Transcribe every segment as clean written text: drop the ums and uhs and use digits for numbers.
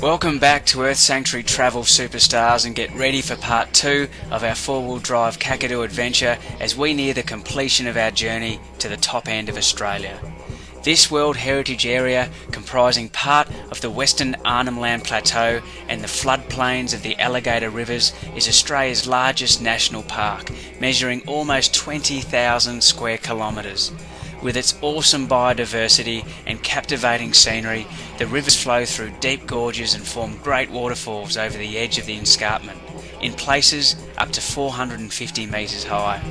Welcome back to Earth Sanctuary Travel Superstars, and get ready for part 2 of our four-wheel drive Kakadu adventure as we near the completion of our journey to the top end of Australia. This World Heritage Area, comprising part of the Western Arnhem Land Plateau and the floodplains of the Alligator Rivers, is Australia's largest national park, measuring almost 20,000 square kilometres. With its awesome biodiversity and captivating scenery, the rivers flow through deep gorges and form great waterfalls over the edge of the escarpment, in places up to 450 metres high.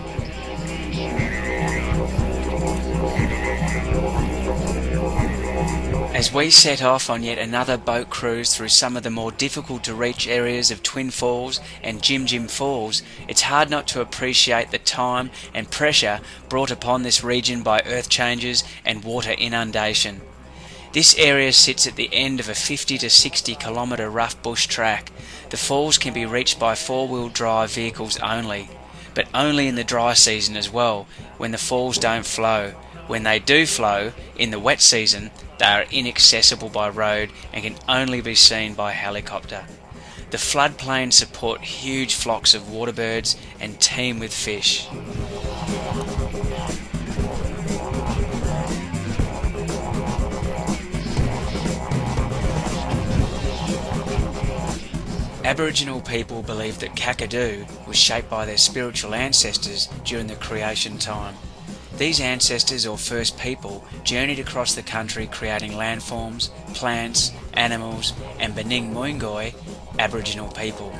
As we set off on yet another boat cruise through some of the more difficult to reach areas of Twin Falls and Jim Jim Falls, it's hard not to appreciate the time and pressure brought upon this region by earth changes and water inundation. This area sits at the end of a 50 to 60 kilometre rough bush track. The falls can be reached by four-wheel drive vehicles only, but only in the dry season as well, when the falls don't flow. When they do flow, in the wet season, they are inaccessible by road and can only be seen by helicopter. The floodplains support huge flocks of waterbirds and teem with fish. Aboriginal people believe that Kakadu was shaped by their spiritual ancestors during the creation time. These ancestors, or first people, journeyed across the country creating landforms, plants, animals and Bening Moingoy, Aboriginal people.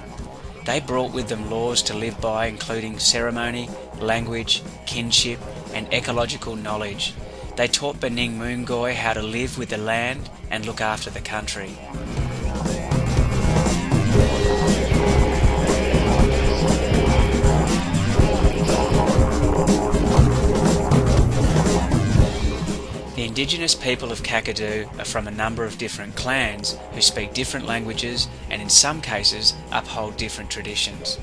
They brought with them laws to live by, including ceremony, language, kinship and ecological knowledge. They taught Bening Moingoy how to live with the land and look after the country. The indigenous people of Kakadu are from a number of different clans who speak different languages and in some cases uphold different traditions.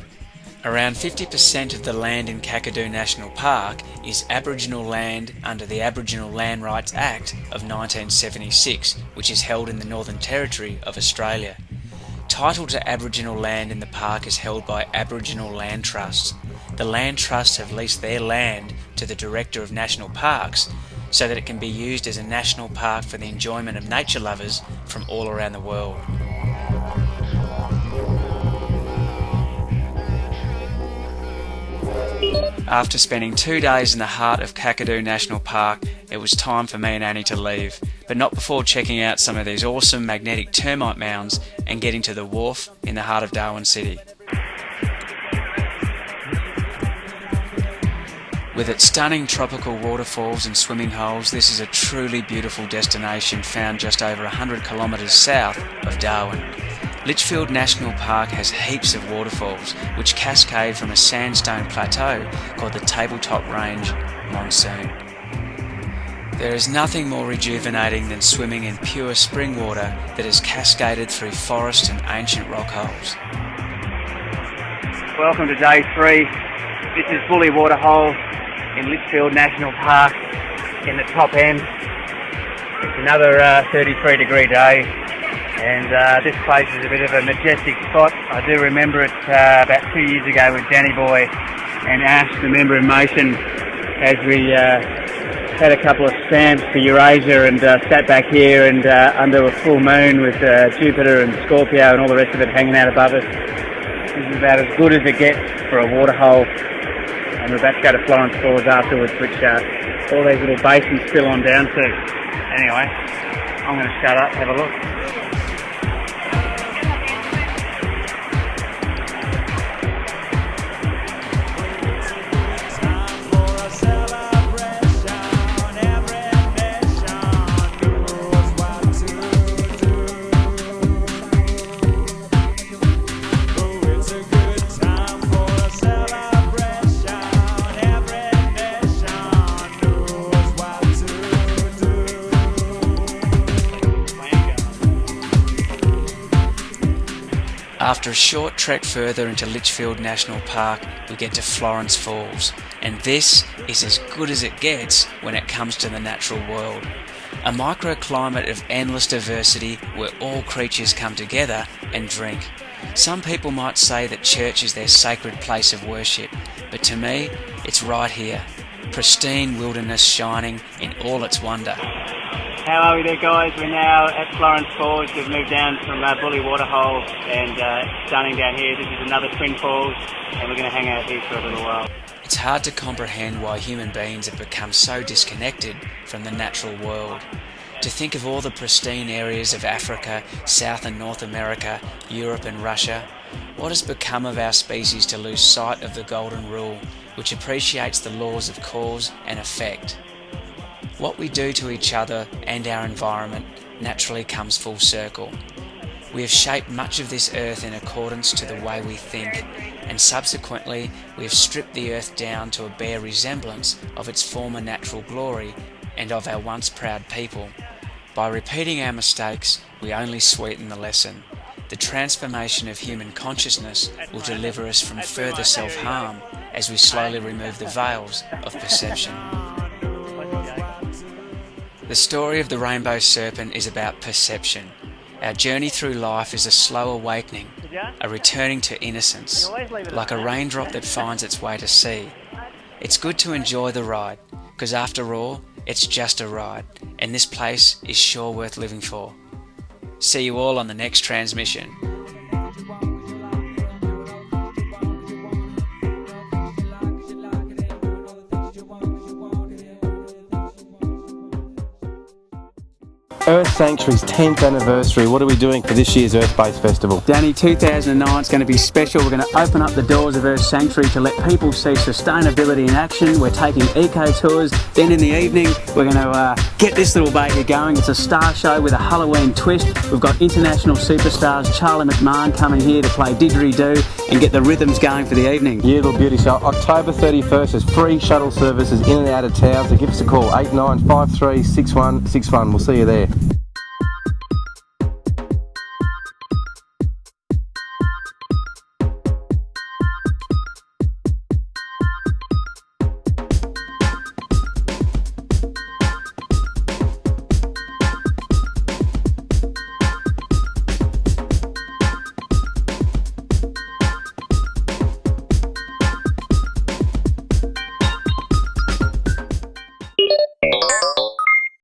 Around 50% of the land in Kakadu National Park is Aboriginal land under the Aboriginal Land Rights Act of 1976, which is held in the Northern Territory of Australia. Title to Aboriginal land in the park is held by Aboriginal Land Trusts. The land trusts have leased their land to the Director of National Parks so that it can be used as a national park for the enjoyment of nature lovers from all around the world. After spending 2 days in the heart of Kakadu National Park, it was time for me and Annie to leave, but not before checking out some of these awesome magnetic termite mounds and getting to the wharf in the heart of Darwin City. With its stunning tropical waterfalls and swimming holes, this is a truly beautiful destination found just over 100 kilometres south of Darwin. Litchfield National Park has heaps of waterfalls which cascade from a sandstone plateau called the Tabletop Range Monsoon. There is nothing more rejuvenating than swimming in pure spring water that has cascaded through forest and ancient rock holes. Welcome to day 3. This is Bully Waterhole in Litchfield National Park in the top end. It's another 33 degree day, and this place is a bit of a majestic spot. I do remember it about 2 years ago with Danny Boy and Ash, the member in Motion, as we had a couple of stamps for Eurasia and sat back here and under a full moon with Jupiter and Scorpio and all the rest of it hanging out above us. This is about as good as it gets for a waterhole. And we're about to go to Florence Falls afterwards, which all these little basins spill on down to. Anyway, I'm going to shut up, have a look. After a short trek further into Litchfield National Park, we get to Florence Falls, and this is as good as it gets when it comes to the natural world. a microclimate of endless diversity where all creatures come together and drink. Some people might say that church is their sacred place of worship, but to me, it's right here. Pristine wilderness shining in all its wonder. How are we there, guys? We're now at Florence Falls. We've moved down from Bully Waterhole, and it's stunning down here. This is another twin falls, and we're going to hang out here for a little while. It's hard to comprehend why human beings have become so disconnected from the natural world. To think of all the pristine areas of Africa, South and North America, Europe and Russia, what has become of our species to lose sight of the golden rule, which appreciates the laws of cause and effect? What we do to each other and our environment naturally comes full circle. We have shaped much of this earth in accordance to the way we think, and subsequently we have stripped the earth down to a bare resemblance of its former natural glory and of our once proud people. By repeating our mistakes, we only sweeten the lesson. The transformation of human consciousness will deliver us from further self-harm as we slowly remove the veils of perception. The story of the rainbow serpent is about perception. Our journey through life is a slow awakening, a returning to innocence, like a raindrop that finds its way to sea. It's good to enjoy the ride, because after all, it's just a ride, and this place is sure worth living for. See you all on the next transmission. Earth Sanctuary's 10th anniversary. What are we doing for this year's Earth-Based Festival? Danny, 2009 is going to be special. We're going to open up the doors of Earth Sanctuary to let people see sustainability in action. We're taking eco-tours. Then in the evening, we're going to get this little baby going. It's a star show with a Halloween twist. We've got international superstars Charlie McMahon coming here to play didgeridoo and get the rhythms going for the evening. Yeah, little beauty. So October 31st is free shuttle services in and out of town. So give us a call, 8953 6161. We'll see you there.